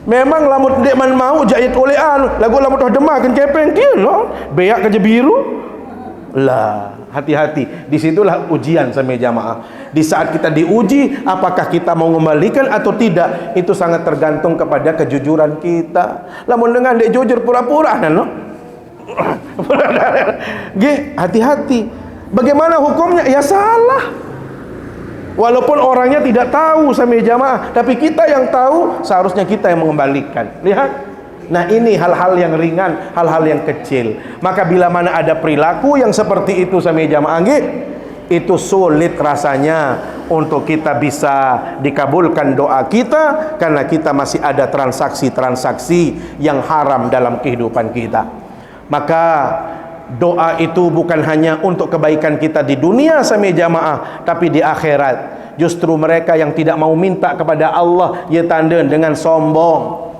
Memang lamut dek man mau jahit oleh lagu lamut dah demar kan kepeng dia lah. Beyak kerja biru. Lah, hati-hati. Disitulah ujian sampai jamaah. Di saat kita diuji, apakah kita mau mengembalikan atau tidak, itu sangat tergantung kepada kejujuran kita. Lamun dengan dek jujur pura-pura no. Nggih, hati-hati. Bagaimana hukumnya? Ya salah. Walaupun orangnya tidak tahu sampai jamaah, tapi kita yang tahu, seharusnya kita yang mengembalikan. Lihat. Nah, ini hal-hal yang ringan, hal-hal yang kecil. Maka bila mana ada perilaku yang seperti itu sampai jamaah, itu sulit rasanya untuk kita bisa dikabulkan doa kita, karena kita masih ada transaksi-transaksi yang haram dalam kehidupan kita. Maka doa itu bukan hanya untuk kebaikan kita di dunia sampai jamaah, tapi di akhirat. Justru mereka yang tidak mau minta kepada Allah, ia tanda dengan sombong.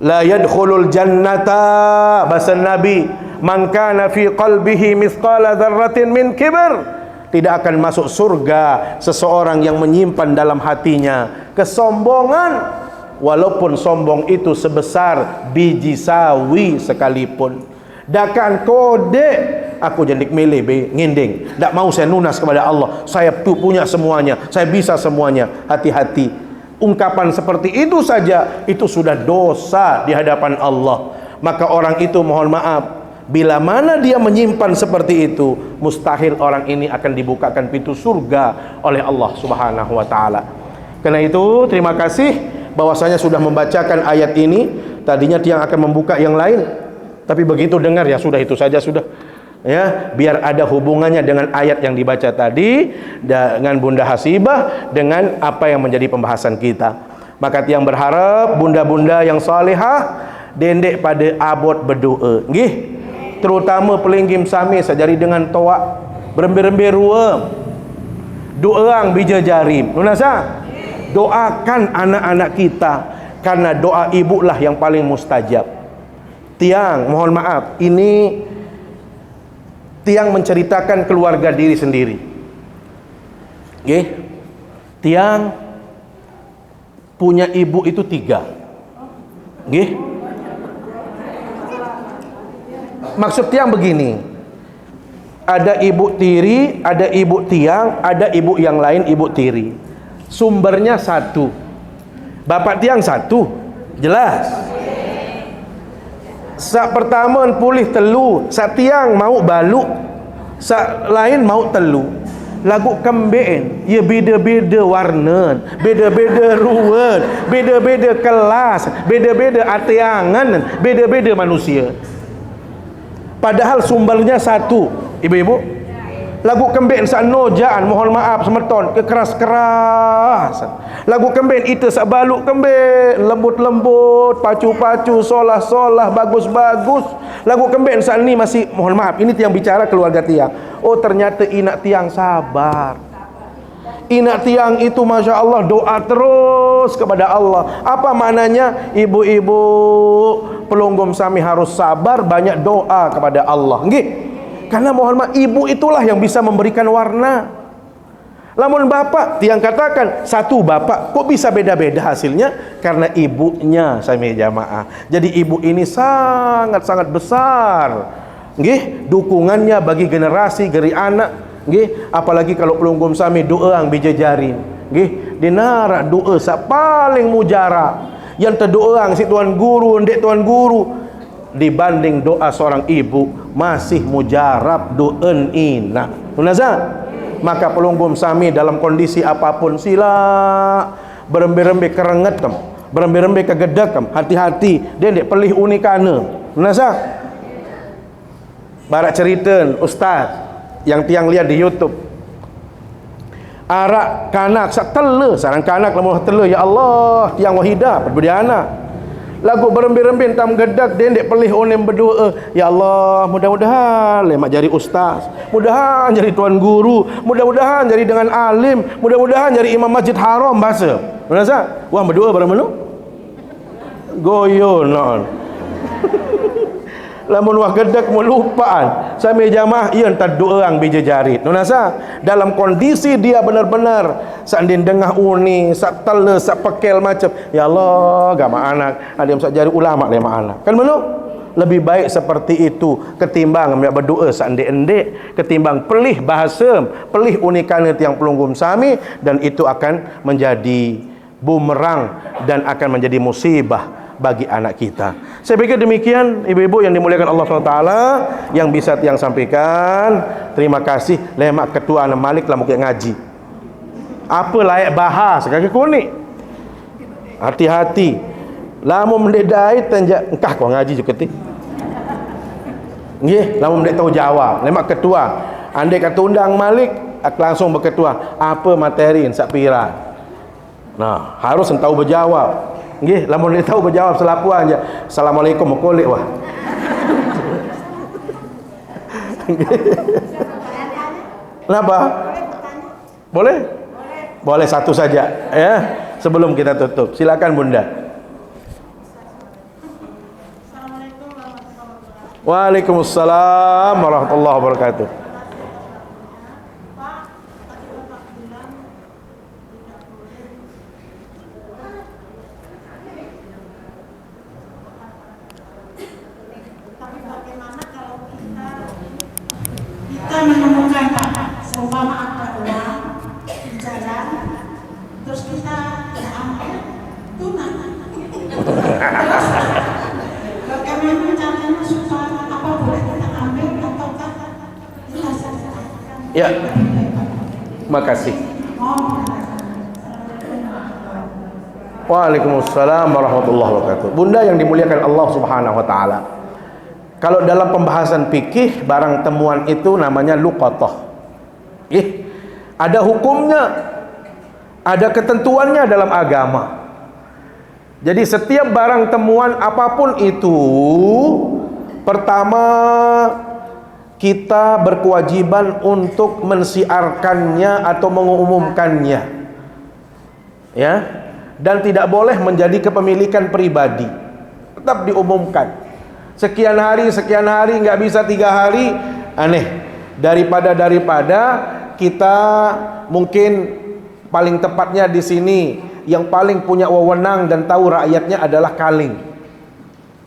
La yadkhulul jannata, bahasa Nabi, man kana fi qalbihi mithqala dzarratin min kibr. Tidak akan masuk surga seseorang yang menyimpan dalam hatinya kesombongan, walaupun sombong itu sebesar biji sawi sekalipun. Dakan kode aku jendik milih nginding, tak mau saya nunas kepada Allah, saya punya semuanya, saya bisa semuanya. Hati-hati, ungkapan seperti itu saja itu sudah dosa di hadapan Allah. Maka orang itu mohon maaf, bila mana dia menyimpan seperti itu, mustahil orang ini akan dibukakan pintu surga oleh Allah Subhanahu wa taala. Karena itu terima kasih bahwasanya sudah membacakan ayat ini. Tadinya Tiang akan membuka yang lain, tapi begitu dengar ya sudah, itu saja sudah. Ya, biar ada hubungannya dengan ayat yang dibaca tadi, dengan Bunda Hasibah, dengan apa yang menjadi pembahasan kita. Maka Tiang berharap bunda-bunda yang salihah dendek pada abot berdoa, nggih. Terutama pelinggim sami sajari dengan toak berembe-rembe ruam. Doang bija jarim. Nunasa? Doakan anak-anak kita, karena doa ibu lah yang paling mustajab. Tiang mohon maaf, ini Tiang menceritakan keluarga diri sendiri. Nggih. Tiang punya ibu itu 3. Nggih. Maksud Tiang begini, ada ibu tiri, ada ibu Tiang, ada ibu yang lain ibu tiri. Sumbernya satu, bapak Tiang satu, jelas. Sak pertama pulih telu, sak Tiang mau baluk, sak lain mau telu. Lagu kembeen, ia beda-beda warna, beda-beda ruang, beda-beda kelas, beda-beda atiangan, beda-beda manusia. Padahal sumbernya satu, ibu-ibu. Lagu kembeen sak nojaan, mohon maaf semeton, kekeras-keras. Lagu kembeen itu sak baluk kembeen, lembut-lembut, pacu-pacu, solah-solah, bagus-bagus. Lagu kembeen sak ni masih, mohon maaf, ini Tiang bicara keluarga Tiang. Oh, ternyata inak Tiang sabar. Inak Tiang itu Masya Allah doa terus kepada Allah. Apa maknanya? Ibu-ibu pelunggum sami harus sabar, banyak doa kepada Allah, nggih. Karena mohon maaf, ibu itulah yang bisa memberikan warna. Lamun bapak, Tiang katakan satu bapak, kok bisa beda-beda hasilnya? Karena ibunya sami jamaah. Jadi ibu ini sangat-sangat besar, nggih, dukungannya bagi generasi, geri anak, nggih. Apalagi kalau pelunggum sami doa yang bija jari, nggih, dinarak doa sak paling mujarab. Yang terdoa si tuan guru, ndek tuan guru, dibanding doa seorang ibu masih mujarab doen ina. Tunazah. Maka pelunggum sami dalam kondisi apapun sila berembe-rembe kerengetem, berembe-rembe kegedekem, hati-hati dia ndek pelih unikane. Tunazah. Barak cerita ustaz yang tiang lihat di YouTube. Arak kanak sak tele, sarang kanak lamun tele, ya Allah, tiang wahidah berbudi anak. Lagu berembe-rembe tam gedak dia ndek pelih onem berdoa, ya Allah, mudah-mudahan lemak jadi ustaz, mudahan jadi tuan guru, mudah-mudahan jadi dengan alim, mudah-mudahan jadi imam masjid haram bahasa. Merasa? Wah berdoa barang mana? Goyo non. Lamun wah gedak melupaan sampai jamaah ieu entar doa ang bija jarit. Nunasa dalam kondisi dia benar-benar sandin dengah uni, sak tele, sak pekel macam. Ya Allah, gama anak, ada yang sak jari ulama lema anak. Kan menu? Lebih baik seperti itu ketimbang ambil berdoa sak endek-endek, ketimbang pelih bahasa, pelih unikane tiang pelunggum sami, dan itu akan menjadi bumerang dan akan menjadi musibah bagi anak kita. Saya pikir demikian ibu-ibu yang dimuliakan Allah SWT yang bisa tiang sampaikan. Terima kasih lemak ketua Anak Malik lah mungkin ngaji. Apa layak bahas kaki kuning. Hati-hati. Lamun mendedai tenjak engkah kau ngaji juga ti. Nggih, lamun mendek tahu jawab. Lemak ketua. Andai kata undang Malik, aku langsung berketua. Apa materi sak pira? Nah, harus tahu berjawab. Nggih, lamun dia tahu berjawab selapuan aja. Assalamualaikum mukolik wah. Kenapa? Boleh? Boleh satu saja ya. Sebelum kita tutup, silakan Bunda. Waalaikumsalam warahmatullahi wabarakatuh. Kita menemukan seumpama ada uang di jalan, terus kita ambil tunai. Terus bagaimana caranya supaya apa boleh kita ambil ataukah kita selesaikan? Ya, makasih. Waalaikumsalam warahmatullahi wabarakatuh. Bunda yang dimuliakan Allah Subhanahu wa taala. Kalau dalam pembahasan fikih, barang temuan itu namanya luqatah. Ada hukumnya, ada ketentuannya dalam agama. Jadi setiap barang temuan apapun itu, pertama kita berkewajiban untuk mensiarkannya atau mengumumkannya. Ya, dan tidak boleh menjadi kepemilikan pribadi. Tetap diumumkan. Sekian hari nggak bisa 3 hari, aneh. Daripada kita mungkin paling tepatnya di sini yang paling punya wewenang dan tahu rakyatnya adalah Kaling.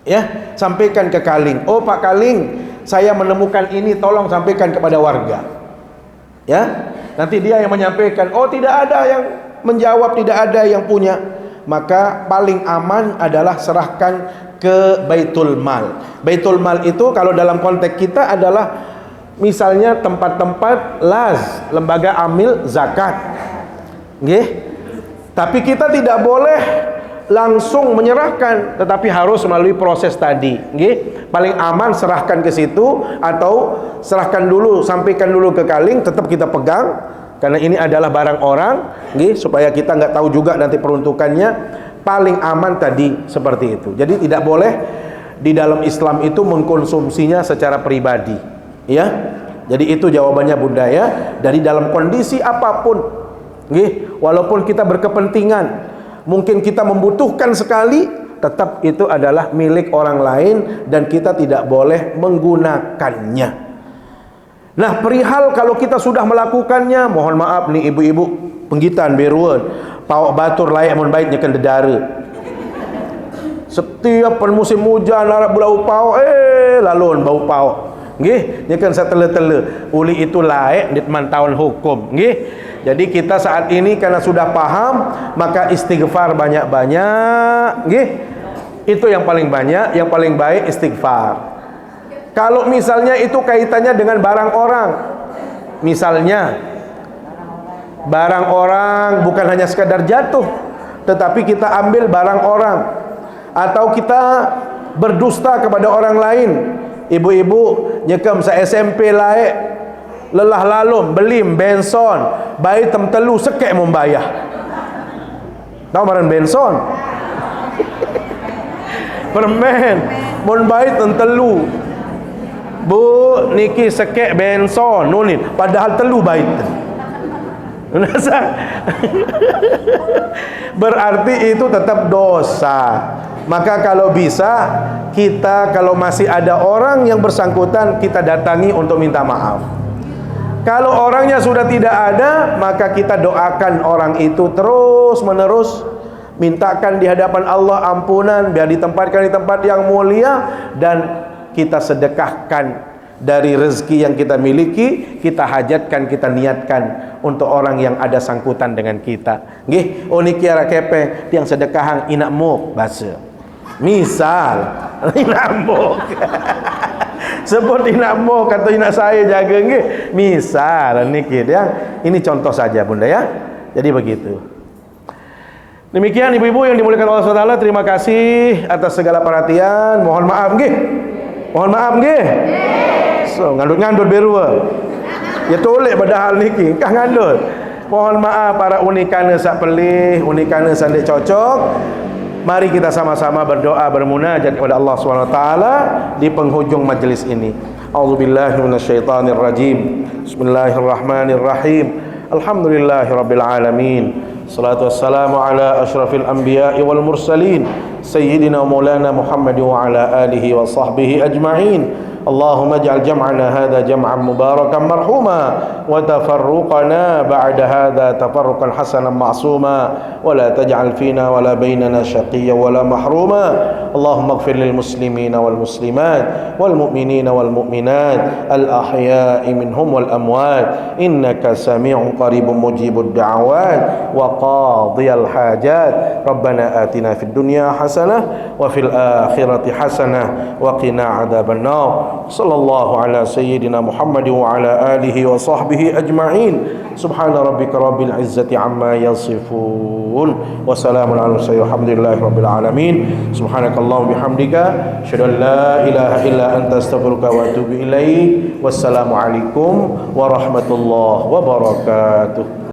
Ya, sampaikan ke Kaling. Oh Pak Kaling, saya menemukan ini, tolong sampaikan kepada warga. Ya, nanti dia yang menyampaikan. Oh tidak ada yang menjawab, tidak ada yang punya. Maka paling aman adalah serahkan ke Baitul Mal. Baitul Mal itu kalau dalam konteks kita adalah misalnya tempat-tempat lembaga amil zakat. Nggih. Tapi kita tidak boleh langsung menyerahkan, tetapi harus melalui proses tadi. Nggih. Paling aman serahkan ke situ atau serahkan dulu, sampaikan dulu ke Kaling, tetap kita pegang karena ini adalah barang orang, nggih, supaya kita nggak tahu juga nanti peruntukannya. Paling aman tadi seperti itu. Jadi tidak boleh di dalam Islam itu mengkonsumsinya secara pribadi, ya. Jadi itu jawabannya Bunda ya. Dari dalam kondisi apapun, nggih, walaupun kita berkepentingan, mungkin kita membutuhkan sekali, tetap itu adalah milik orang lain dan kita tidak boleh menggunakannya. Nah, perihal kalau kita sudah melakukannya, mohon maaf nih ibu-ibu penggitan beruan, pawak batur layak mun baik nyekel dedara. Setiap musim hujan harap bau pawak, lalun bau pawak. Nggih, nyekan satele-tele. Uli itu laik di mantauan hukum. Nggih. Jadi kita saat ini karena sudah paham, maka istighfar banyak-banyak. Nggih. Itu yang paling banyak, yang paling baik istighfar. Kalau misalnya itu kaitannya dengan barang orang, misalnya barang orang bukan hanya sekadar jatuh, tetapi kita ambil barang orang, atau kita berdusta kepada orang lain. Ibu-ibu nyekam sa SMP laik lelah lalum belim benson bayi tem telu sekek membayah. Tahu maran benson? Permen mon bayi tem telu. Bu niki sekek benson nunin padahal telu bait. Berarti itu tetap dosa. Maka kalau bisa kita, kalau masih ada orang yang bersangkutan, kita datangi untuk minta maaf. Kalau orangnya sudah tidak ada, maka kita doakan orang itu terus menerus, mintakan di hadapan Allah ampunan, biar ditempatkan di tempat yang mulia, dan kita sedekahkan dari rezeki yang kita miliki, kita hajatkan, kita niatkan untuk orang yang ada sangkutan dengan kita. Nggih, oh niki ara kepe tiang sedekahang inak muk bahasa. Misal inak muk. Sebut inak muk kata inak saya jaga nggih. Misal niki dia. Ini contoh saja Bunda ya. Jadi begitu. Demikian ibu-ibu yang dimuliakan Allah SWT, terima kasih atas segala perhatian. Mohon maaf nggih. Mohon maaf nggih. So ngandut-ngandut berua. Ya tolek padahal niki kah ngandut. Mohon maaf para unikane sak pelih, unikane sak cocok. Mari kita sama-sama berdoa bermunajat kepada Allah SWT di penghujung majlis ini. A'udzubillahi minasyaitonirrajim. Bismillahirrahmanirrahim. Alhamdulillahirabbil alamin. Salatu wassalamu ala asyrafil anbiya'i wal mursalin sayyidina maulana Muhammad wa ala alihi wa sahbihi ajma'in. اللهم اجعل جمعنا هذا جمعا مباركا مرحوما وتفرقنا بعد هذا تفرقا حسنا معصوما ولا تجعل فينا ولا بيننا شقيا ولا محروما اللهم اغفر للمسلمين والمسلمات والمؤمنين والمؤمنات الأحياء منهم والأموات إنك سميع قريب مجيب الدعوات وقاضي الحاجات ربنا آتنا في الدنيا حسنة وفي الآخرة حسنة وقنا عذاب النار صلى الله على سيدنا محمد وعلى آله وصحبه أجمعين سبحان ربك رب العزة عما يصفون وسلام على المرسلين والحمد لله رب العالمين سبحانك اللهم وبحمدك أشهد أن لا إله إلا أنت أستغفرك وأتوب إليك والسلام عليكم ورحمة الله وبركاته.